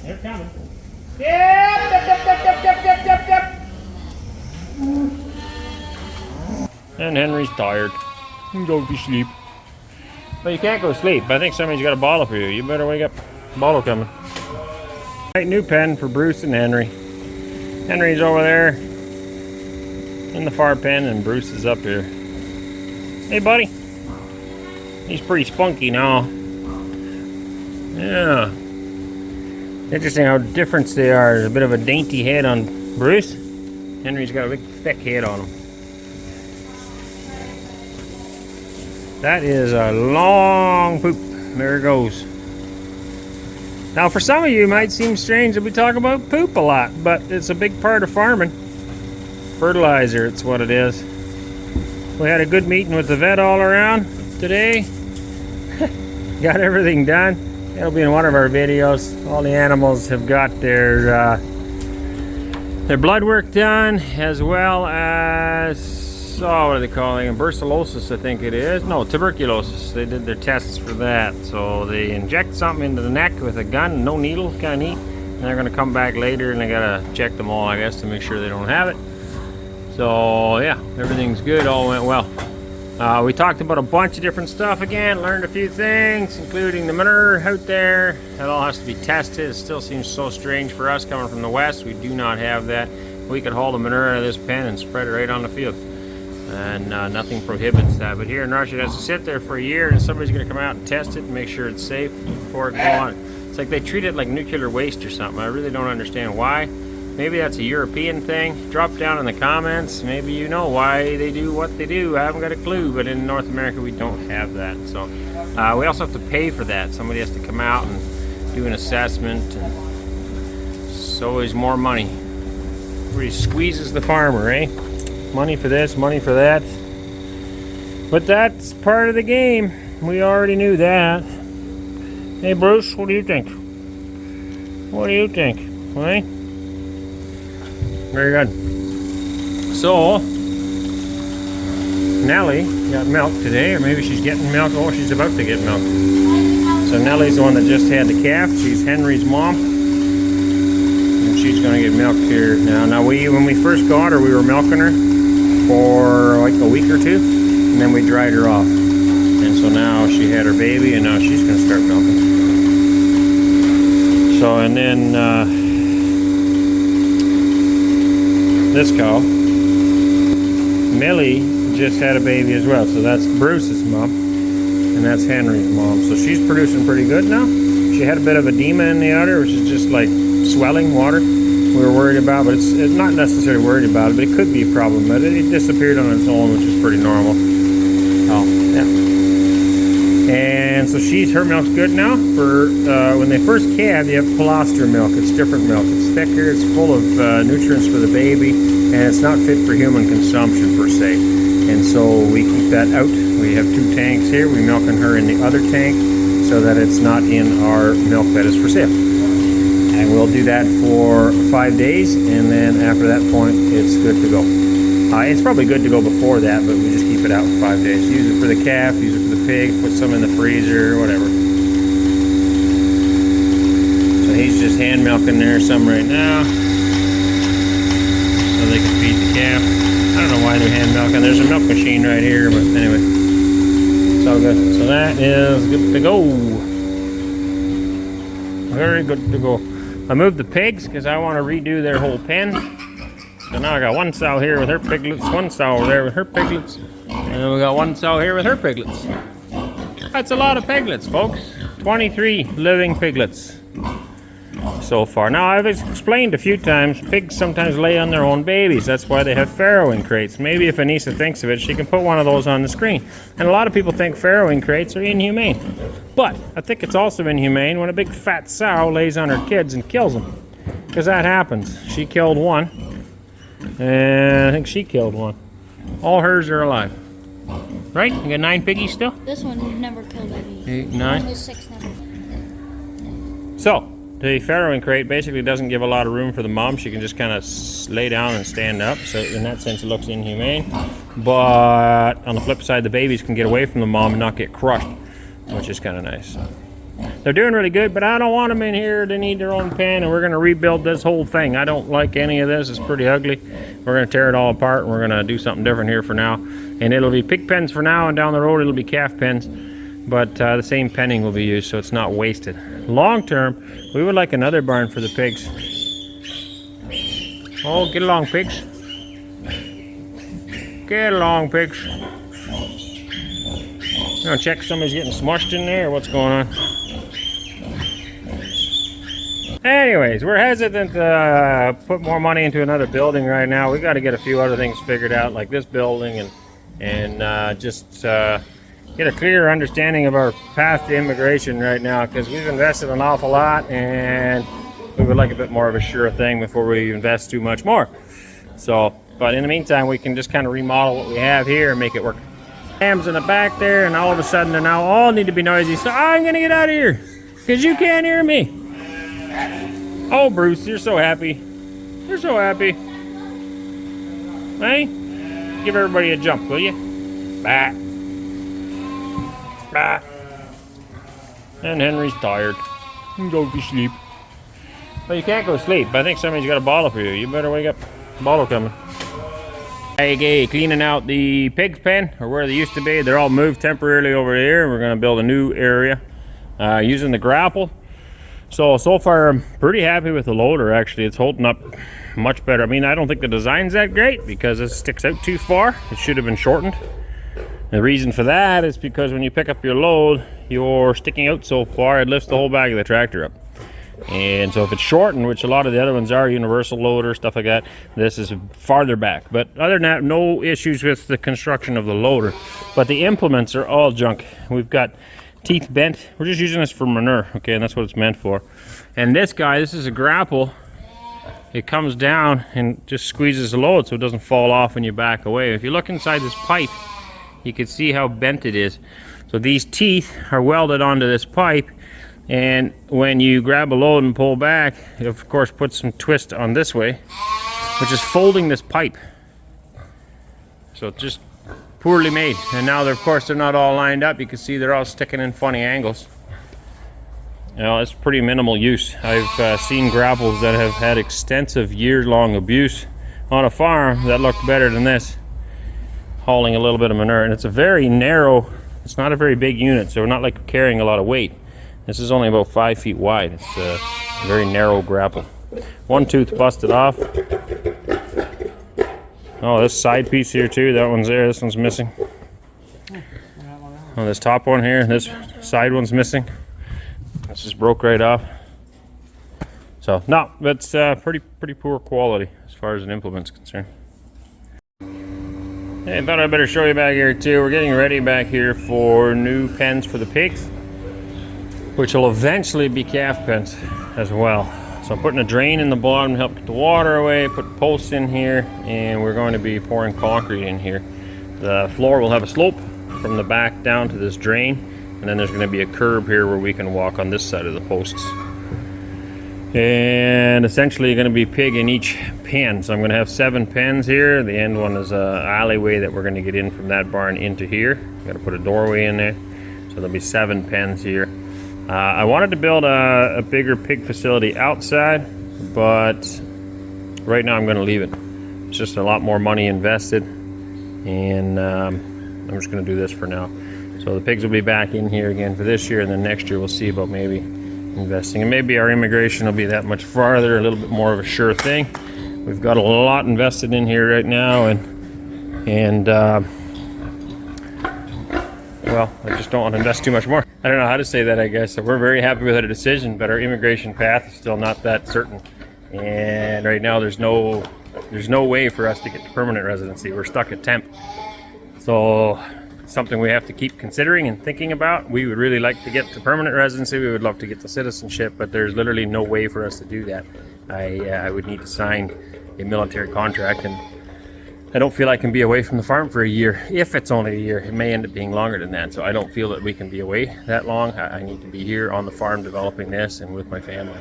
They're coming. And Henry's tired. He can go to sleep. But you can't go to sleep. I think somebody's got a bottle for you. You better wake up. Bottle coming. Right, new pen for Bruce and Henry. Henry's over there in the far pen, and Bruce is up here. Hey, buddy. He's pretty spunky now. Yeah. Interesting how different they are. There's a bit of a dainty head on Bruce. Henry's got a big thick head on him. That is a long poop. There it goes. Now for some of you it might seem strange that we talk about poop a lot, but it's a big part of farming. Fertilizer, it's what it is. We had a good meeting with the vet all around today. Got everything done. It'll be in one of our videos. All the animals have got their blood work done, as well as, oh, what are they calling it? Brucellosis, I think it is. No, tuberculosis. They did their tests for that. So they inject something into the neck with a gun, no needle, kind of neat. And they're going to come back later and they got to check them all, I guess, to make sure they don't have it. So yeah, everything's good, all went well. We talked about a bunch of different stuff again, learned a few things, including the manure out there. That all has to be tested. It still seems so strange for us coming from the west. We do not have that. We could haul the manure out of this pen and spread it right on the field. And nothing prohibits that. But here in Russia, it has to sit there for a year and somebody's going to come out and test it and make sure it's safe before it goes on. It's like they treat it like nuclear waste or something. I really don't understand why. Maybe that's a European thing. Drop down in the comments. Maybe you know why they do what they do. I haven't got a clue, but in North America we don't have that. So we also have to pay for that. Somebody has to come out and do an assessment. And it's always more money. Everybody squeezes the farmer, eh? Money for this, money for that. But that's part of the game. We already knew that. Hey Bruce, what do you think? What do you think? Eh? Very good. So, Nellie got milk today, or maybe she's getting milk. Oh, she's about to get milk. So Nellie's the one that just had the calf. She's Henry's mom. And she's going to get milk here now. Now, when we first got her, we were milking her for like a week or two, and then we dried her off. And so now she had her baby, and now she's going to start milking. So, and then this cow, Millie, just had a baby as well. So that's Bruce's mom, and that's Henry's mom. So she's producing pretty good now. She had a bit of edema in the udder, which is just like swelling water we were worried about, but it's not necessarily worried about it, but it could be a problem. But it disappeared on its own, which is pretty normal. Oh, yeah. And so her milk's good now. For when they first calve, you have colostrum milk. It's different milk. It's thicker. It's full of nutrients for the baby, and it's not fit for human consumption per se. And so we keep that out. We have 2 tanks here. We're milking her in the other tank so that it's not in our milk that is for sale. And we'll do that for 5 days, and then after that point, it's good to go. It's probably good to go before that, but we just keep it out for 5 days. Use it for the calf, use it for the pig, put some in the freezer, whatever. So he's just hand milking there some right now, so they can feed the calf. I don't know why they're hand milking. There's a milk machine right here, but anyway, it's all good. So that is good to go. Very good to go. I moved the pigs because I want to redo their whole pen. So now I got one sow here with her piglets, one sow over there with her piglets, and then we got one sow here with her piglets. That's a lot of piglets, folks. 23 living piglets so far. Now, I've explained a few times, pigs sometimes lay on their own babies. That's why they have farrowing crates. Maybe if Anissa thinks of it, she can put one of those on the screen. And a lot of people think farrowing crates are inhumane. But I think it's also inhumane when a big fat sow lays on her kids and kills them. Because that happens. She killed one. And I think she killed one. All hers are alive. Right? You got 9 piggies still? This one never killed any. 8, 9. This 6 never. So, The farrowing crate basically doesn't give a lot of room for the mom. She can just kind of lay down and stand up, so in that sense it looks inhumane. But on the flip side, the babies can get away from the mom and not get crushed, which is kind of nice. They're doing really good, but I don't want them in here. They need their own pen, and we're going to rebuild this whole thing. I don't like any of this. It's pretty ugly. We're going to tear it all apart, and we're going to do something different here for now. And it'll be pig pens for now, and down the road it'll be calf pens. But the same penning will be used, so it's not wasted. Long term, we would like another barn for the pigs. Oh, get along, pigs. Get along, pigs. You gonna check if somebody's getting smushed in there, or what's going on? Anyways, we're hesitant to put more money into another building right now. We got to get a few other things figured out, like this building, and just get a clearer understanding of our path to immigration right now, because we've invested an awful lot, and we would like a bit more of a sure thing before we invest too much more. So, but in the meantime, we can just kind of remodel what we have here and make it work. Hams in the back there, and all of a sudden they now all need to be noisy, so I'm gonna get out of here because you can't hear me. Oh, Bruce, you're so happy. You're so happy. Hey, give everybody a jump, will you? Bah. Bah. And Henry's tired. He can go to sleep. Well, you can't go to sleep. I think somebody's got a bottle for you. You better wake up. Bottle coming. Okay, cleaning out the pig's pen, or where they used to be. They're all moved temporarily over here. We're going to build a new area using the grapple. So far I'm pretty happy with the loader. Actually, it's holding up much better. I mean, I don't think the design's that great because it sticks out too far. It should have been shortened. The reason for that is because when you pick up your load, you're sticking out so far, it lifts the whole back of the tractor up. And so if it's shortened, which a lot of the other ones are, universal loader, stuff like that, this is farther back. But other than that, no issues with the construction of the loader. But the implements are all junk. We've got teeth bent. We're just using this for manure, okay, and that's what it's meant for. And this guy, this is a grapple. It comes down and just squeezes the load so it doesn't fall off when you back away. If you look inside this pipe, you can see how bent it is. So these teeth are welded onto this pipe, and when you grab a load and pull back, it of course puts some twist on this way, which is folding this pipe. So just poorly made. And now they're, of course, they're not all lined up. You can see they're all sticking in funny angles. You know, it's pretty minimal use. I've seen grapples that have had extensive years-long abuse on a farm that looked better than this, hauling a little bit of manure. And it's a very narrow, it's not a very big unit, so we're not like carrying a lot of weight. This is only about 5 feet wide. It's a very narrow grapple. One tooth busted off. Oh, this side piece here too, that one's there, this one's missing. Oh, this top one here, this side one's missing. This just broke right off. So, no, that's pretty poor quality as far as an implement's concerned. Hey, I thought I'd better show you back here too. We're getting ready back here for new pens for the pigs, which will eventually be calf pens as well. So I'm putting a drain in the bottom to help get the water away, put posts in here, and we're going to be pouring concrete in here. The floor will have a slope from the back down to this drain, and then there's going to be a curb here where we can walk on this side of the posts. And essentially you're going to be pig in each pen. So I'm going to have 7 pens here. The end one is an alleyway that we're going to get in from that barn into here. Got to put a doorway in there. So there'll be 7 pens here. I wanted to build a bigger pig facility outside, but right now I'm going to leave it. It's just a lot more money invested, and I'm just going to do this for now. So the pigs will be back in here again for this year, and then next year we'll see about maybe investing. And maybe our immigration will be that much farther, a little bit more of a sure thing. We've got a lot invested in here right now, and well, I just don't want to invest too much more. I don't know how to say that, I guess. So we're very happy with our decision, but our immigration path is still not that certain. And right now there's no way for us to get to permanent residency. We're stuck at temp. So it's something we have to keep considering and thinking about. We would really like to get to permanent residency. We would love to get to citizenship, but there's literally no way for us to do that. I would need to sign a military contract, and I don't feel I can be away from the farm for a year. If it's only a year, it may end up being longer than that. So I don't feel that we can be away that long. I need to be here on the farm developing this and with my family.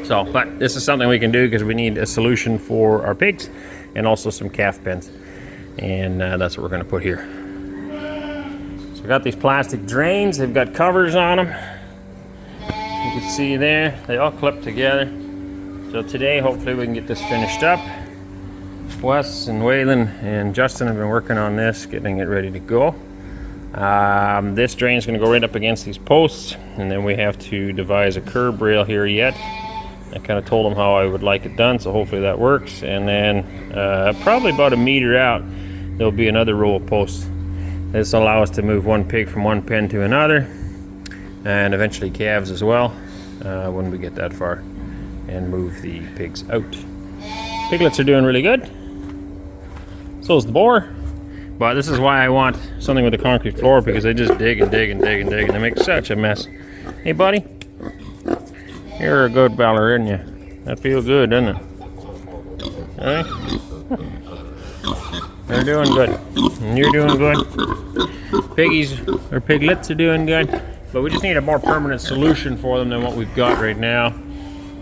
So, but this is something we can do because we need a solution for our pigs and also some calf pens. And that's what we're going to put here. So we got these plastic drains. They've got covers on them. You can see there, they all clip together. So today, hopefully we can get this finished up. Wes and Waylon and Justin have been working on this, getting it ready to go. This drain is going to go right up against these posts, and then we have to devise a curb rail here yet. I kind of told them how I would like it done, so hopefully that works. And then probably about a meter out, there'll be another row of posts. This will allow us to move one pig from one pen to another, and eventually calves as well, when we get that far, and move the pigs out. Piglets are doing really good. So is the boar. But this is why I want something with a concrete floor, because they just dig and dig and dig and dig, and they make such a mess. Hey buddy, you're a good feller, isn't you? That feels good, doesn't it? Alright? They're doing good. And you're doing good. Piggies, or piglets are doing good. But we just need a more permanent solution for them than what we've got right now.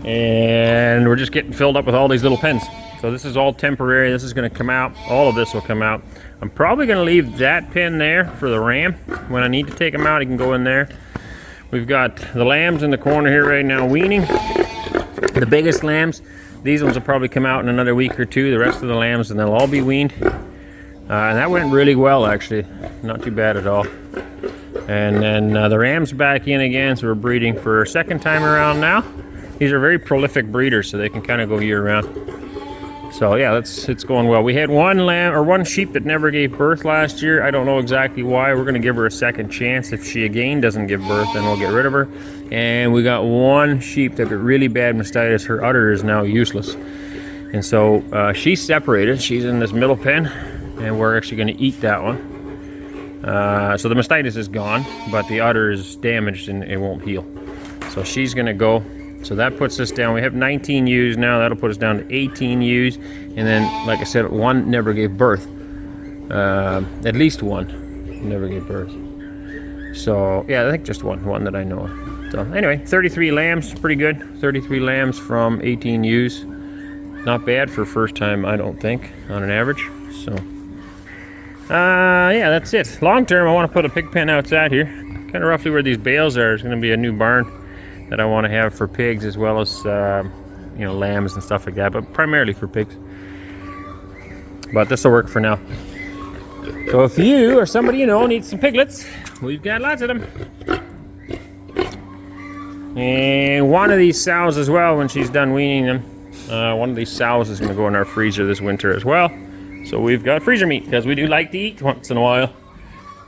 And we're just getting filled up with all these little pens. So this is all temporary. This is going to come out. All of this will come out. I'm probably going to leave that pen there for the ram. When I need to take him out, he can go in there. We've got the lambs in the corner here right now weaning. The biggest lambs, these ones will probably come out in another week or two. The rest of the lambs, and they'll all be weaned. And that went really well, actually. Not too bad at all. And then the rams back in again, so we're breeding for a second time around now. These are very prolific breeders, so they can kind of go year round. So yeah, it's going well. We had one lamb or one sheep that never gave birth last year. I don't know exactly why. We're going to give her a second chance. If she again doesn't give birth, then we'll get rid of her. And we got one sheep that got really bad mastitis. Her udder is now useless. And so she's separated. She's in this middle pen, and we're actually going to eat that one. So the mastitis is gone, but the udder is damaged and it won't heal. So she's going to go. So that puts us down. We have 19 ewes now. That'll put us down to 18 ewes. And then, like I said, one never gave birth. At least one never gave birth. So, yeah, I think just one that I know of. So, anyway, 33 lambs, pretty good. 33 lambs from 18 ewes. Not bad for first time, I don't think, on an average. So, yeah, that's it. Long term, I want to put a pig pen outside here. Kind of roughly where these bales are. There's going to be a new barn that I want to have for pigs, as well as you know, lambs and stuff like that, but primarily for pigs. But this will work for now. So if you or somebody you know needs some piglets, we've got lots of them. And one of these sows as well, when she's done weaning them, one of these sows is going to go in our freezer this winter as well. So we've got freezer meat, because we do like to eat once in a while.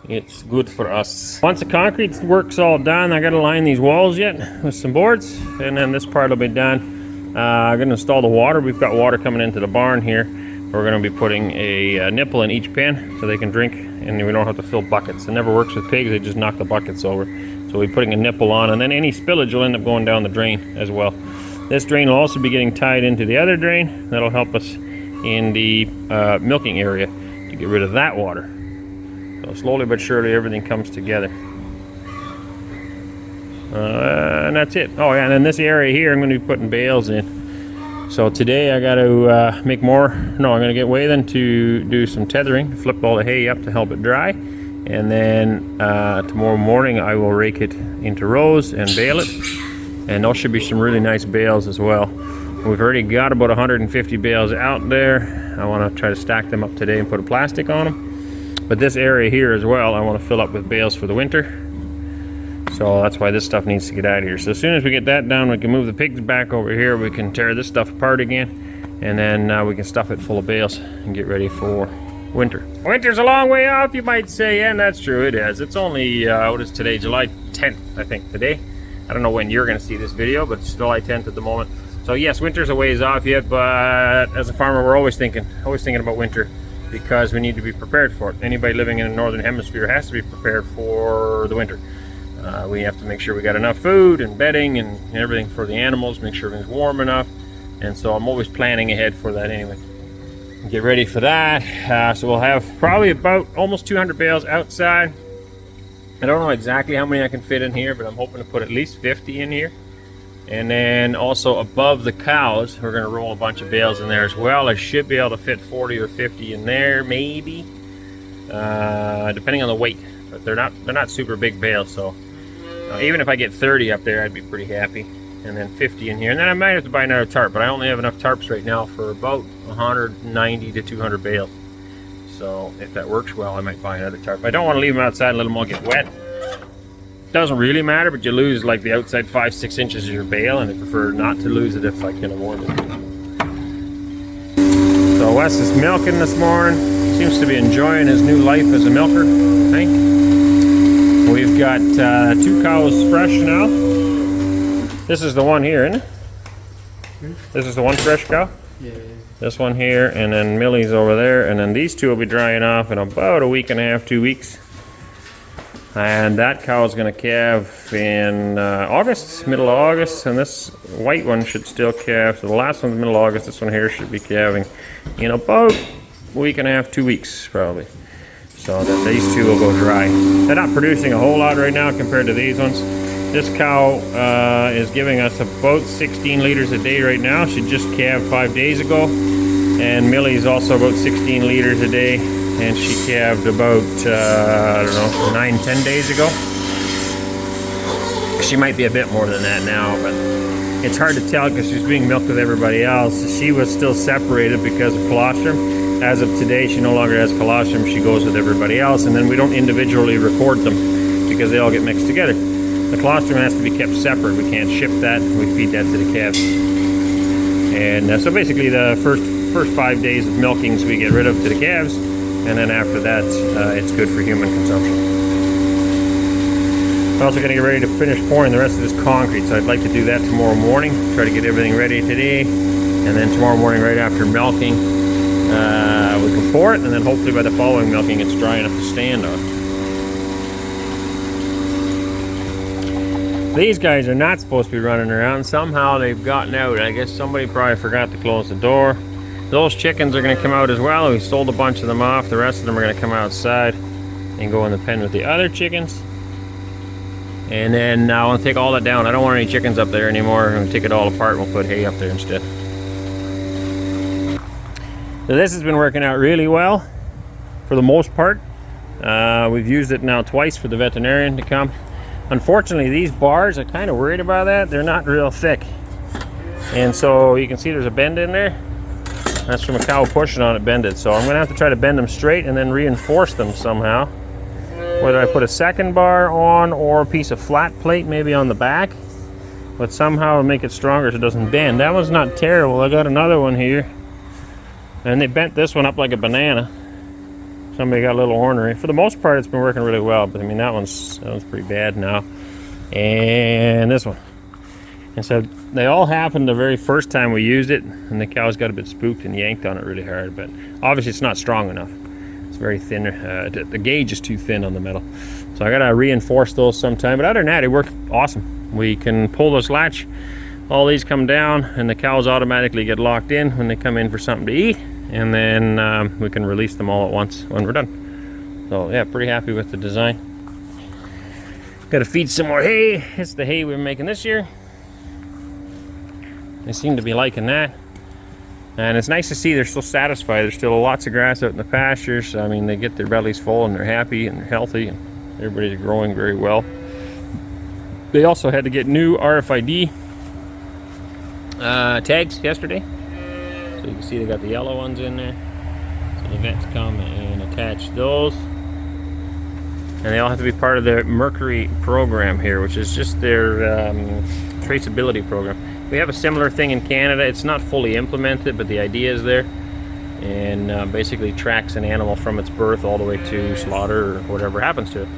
It's good for us. Once the concrete work's all done, I gotta line these walls yet with some boards, and then this part will be done. I'm gonna install the water. We've got water coming into the barn here. We're gonna be putting a nipple in each pen so they can drink, and we don't have to fill buckets. It never works with pigs, they just knock the buckets over. So we're putting a nipple on, and then any spillage will end up going down the drain as well. This drain will also be getting tied into the other drain. That'll help us in the milking area to get rid of that water. So slowly but surely everything comes together. And that's it. Oh yeah, and then this area here I'm going to be putting bales in. So today I got to make more. No, I'm going to get Waylon to do some tethering, flip all the hay up to help it dry. And then tomorrow morning I will rake it into rows and bale it. And those should be some really nice bales as well. We've already got about 150 bales out there. I want to try to stack them up today and put a plastic on them. But this area here as well, I want to fill up with bales for the winter. So that's why this stuff needs to get out of here. So as soon as we get that done, we can move the pigs back over here. We can tear this stuff apart again. And then we can stuff it full of bales and get ready for winter. Winter's a long way off, you might say, and that's true, it is. It's only, what is today? July 10th, I think, today. I don't know when you're going to see this video, but it's July 10th at the moment. So yes, winter's a ways off yet, but as a farmer, we're always thinking about winter, because we need to be prepared for it. Anybody living in the northern hemisphere has to be prepared for the winter. We have to make sure we got enough food and bedding and everything for the animals, make sure everything's warm enough. And so I'm always planning ahead for that anyway. Get ready for that. So we'll have probably about almost 200 bales outside. I don't know exactly how many I can fit in here, but I'm hoping to put at least 50 in here. And then also above the cows, we're going to roll a bunch of bales in there as well. I should be able to fit 40 or 50 in there, maybe, depending on the weight. But they're not super big bales, so even if I get 30 up there, I'd be pretty happy. And then 50 in here, and then I might have to buy another tarp, but I only have enough tarps right now for about 190 to 200 bales. So if that works well, I might buy another tarp. I don't want to leave them outside and let them all get wet. Doesn't really matter, but you lose like the outside 5-6 inches of your bale, and I prefer not to lose it if I can avoid it. So Wes is milking this morning. Seems to be enjoying his new life as a milker, I think. We've got 2 cows fresh now. This is the one here, isn't it? This is the one fresh cow? Yeah. This one here, and then Millie's over there, and then these 2 will be drying off in about a week and a half, 2 weeks. And that cow is going to calve in August, middle of August, and this white one should still calve. So the last one's middle of August, this one here should be calving in about a week and a half, 2 weeks probably. So that these 2 will go dry. They're not producing a whole lot right now compared to these ones. This cow is giving us about 16 liters a day right now. She just calved 5 days ago. And Millie's also about 16 liters a day. And she calved about, I don't know, 9-10 days ago. She might be a bit more than that now, but it's hard to tell because she's being milked with everybody else. She was still separated because of colostrum. As of today, she no longer has colostrum. She goes with everybody else, and then we don't individually record them because they all get mixed together. The colostrum has to be kept separate. We can't ship that. We feed that to the calves. And so basically the first 5 days of milkings we get rid of to the calves, and then after that it's good for human consumption. I'm also going to get ready to finish pouring the rest of this concrete, so I'd like to do that tomorrow morning. Try to get everything ready today, and then tomorrow morning right after milking we can pour it, and then hopefully by the following milking it's dry enough to stand on. These guys are not supposed to be running around. Somehow they've gotten out. I guess somebody probably forgot to close the door. Those chickens are going to come out as well. We sold a bunch of them off. The rest of them are going to come outside and go in the pen with the other chickens. And then I want to take all that down. I don't want any chickens up there anymore. I'm going to take it all apart and we'll put hay up there instead. So this has been working out really well for the most part. We've used it now twice for the veterinarian to come. Unfortunately, these bars, I'm kind of worried about that. They're not real thick. And so you can see there's a bend in there. That's from a cow pushing on it, bended. So I'm going to have to try to bend them straight and then reinforce them somehow. Whether I put a second bar on or a piece of flat plate maybe on the back. But somehow make it stronger so it doesn't bend. That one's not terrible. I got another one here. And they bent this one up like a banana. Somebody got a little ornery. For the most part, it's been working really well, but I mean that one's pretty bad now. And this one. And so they all happened the very first time we used it, and the cows got a bit spooked and yanked on it really hard. But obviously, it's not strong enough. It's very thin. The gauge is too thin on the metal, so I gotta reinforce those sometime. But other than that, it worked awesome. We can pull this latch. All these come down, and the cows automatically get locked in when they come in for something to eat. And then we can release them all at once when we're done. So yeah, pretty happy with the design. Got to feed some more hay. It's the hay we were making this year. They seem to be liking that. And it's nice to see they're still satisfied. There's still lots of grass out in the pastures. I mean, they get their bellies full and they're happy and they're healthy and everybody's growing very well. They also had to get new RFID tags yesterday. So you can see they got the yellow ones in there. So the vets come and attach those. And they all have to be part of their Mercury program here, which is just their traceability program. We have a similar thing in Canada. It's not fully implemented, but the idea is there. And basically tracks an animal from its birth all the way to slaughter or whatever happens to it.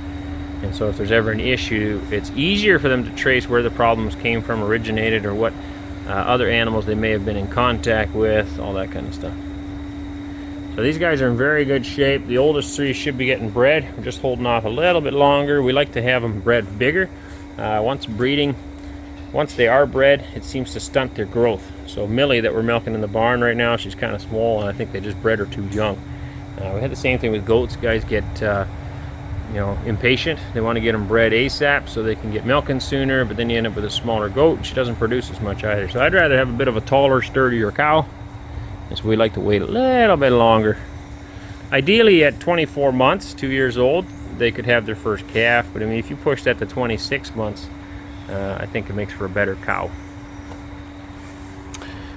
And so if there's ever an issue, it's easier for them to trace where the problems came from, originated, or what other animals they may have been in contact with, all that kind of stuff. So these guys are in very good shape. The oldest 3 should be getting bred. We're just holding off a little bit longer. We like to have them bred bigger. Once they are bred, it seems to stunt their growth. So Millie that we're milking in the barn right now, she's kind of small, and I think they just bred her too young. We had the same thing with goats. Guys get you know, impatient. They want to get them bred ASAP so they can get milking sooner, but then you end up with a smaller goat and she doesn't produce as much either. So I'd rather have a bit of a taller, sturdier cow. And so we like to wait a little bit longer. Ideally at 24 months, 2 years old, they could have their first calf. But I mean, if you push that to 26 months, I think it makes for a better cow.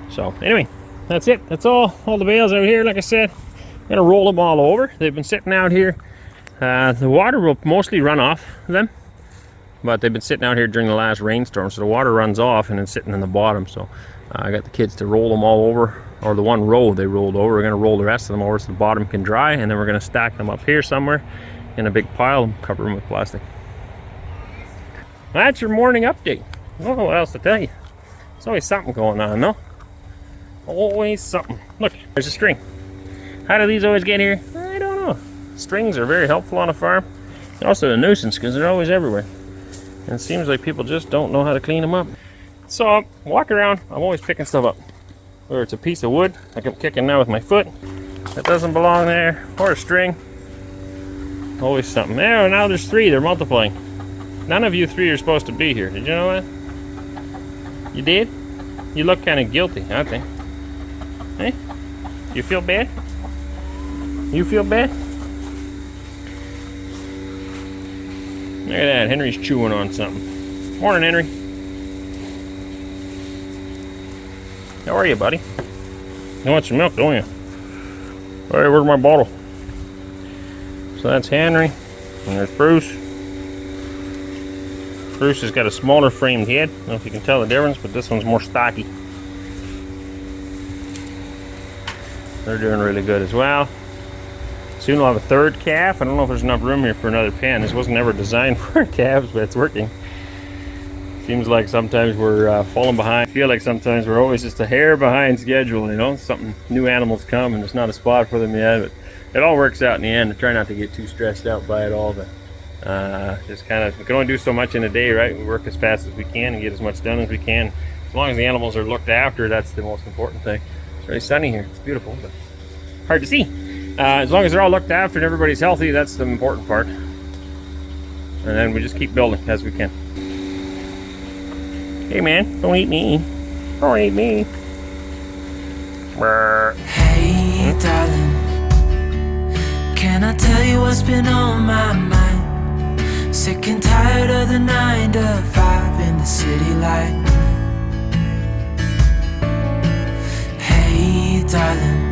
So anyway, that's it. That's all the bales out here. Like I said, I'm gonna roll them all over. They've been sitting out here. The water will mostly run off them, but they've been sitting out here during the last rainstorm, so the water runs off and it's sitting in the bottom. So I got the kids to roll them all over, or the one row they rolled over. We're gonna roll the rest of them over so the bottom can dry, and then we're gonna stack them up here somewhere in a big pile and cover them with plastic. That's your morning update. I don't know what else to tell you. There's always something going on, no? Always something. Look, there's a string. How do these always get here? I don't know. Strings are very helpful on a farm. They're also a nuisance because they're always everywhere. And it seems like people just don't know how to clean them up. So I'm walking around, I'm always picking stuff up. Whether it's a piece of wood, like I'm kicking now with my foot, that doesn't belong there, or a string. Always something. There, now there's 3, they're multiplying. None of you 3 are supposed to be here. Did you know that? You did? You look kind of guilty, I think. Hey? You feel bad? You feel bad? Look at that, Henry's chewing on something. Morning, Henry. How are you, buddy? You want some milk, don't you? All right, where's my bottle? So that's Henry, and there's Bruce. Bruce has got a smaller framed head. I don't know if you can tell the difference, but this one's more stocky. They're doing really good as well. Soon we'll have a 3rd calf. I don't know if there's enough room here for another pen. This wasn't ever designed for calves, but it's working. Seems like sometimes we're falling behind. I feel like sometimes we're always just a hair behind schedule, you know? Something, new animals come and there's not a spot for them yet, but it all works out in the end. I try not to get too stressed out by it all, but just kind of, we can only do so much in a day, right? We work as fast as we can and get as much done as we can. As long as the animals are looked after, that's the most important thing. It's really sunny here. It's beautiful, but hard to see. As long as they're all looked after and everybody's healthy, that's the important part. And then we just keep building as we can. Hey man, don't eat me. Don't eat me. Brr. Hey darling, can I tell you what's been on my mind? Sick and tired of the 9 to 5 in the city life. Hey darling,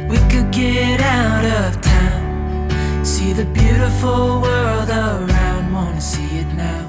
we could get out of town, see the beautiful world around, wanna see it now.